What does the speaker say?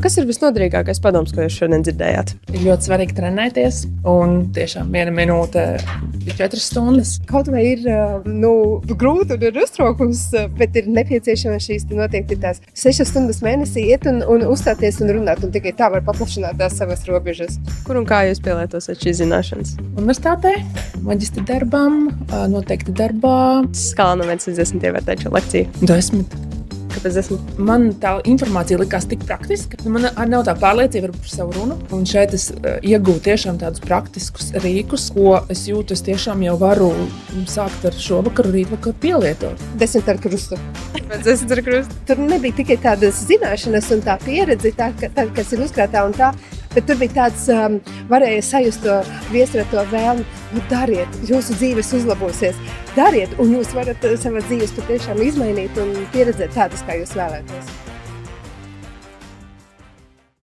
Kas ir visnoderīgākais padoms, ko jūs šodien dzirdējāt? Ir ļoti svarīgi trenēties, un tiešām 1 minūte ir 4 stundas. Kaut vai ir grūti un ir uztraukums, bet ir nepieciešama šīs noteikti tās 6 stundas mēnesī iet un uzstāties un runāt, un tikai tā var paplašināt tās savas robežas. Kur un kā jūs pielietosiet šīs zināšanas? Universitātē, maģistra darbam, noteikti darbā. Skala no 1 līdz 10 ievērtēt šo lekciju. 10. Kāpēc 10? Man tā informācija likās tik praktiska, ka man nav tā pārliecība par savu runu. Un šeit es iegūtu tiešām tādus praktiskus rīkus, ko es jūtu, es tiešām jau varu sākt ar šovakaru, rītvakaru pielietot. 10 ar krustu. Pēc 10 ar krustu. Tur nebija tikai tādas zināšanas un tā pieredze, kas ir uzkrātā un tā, bet tur bija tāds, varēja sajust to viesreto vēlmi, dariet, jūsu dzīves uzlabosies, dariet, un jūs varat savas dzīves patiešām izmainīt un pieredzēt tādas, kā jūs vēlētos.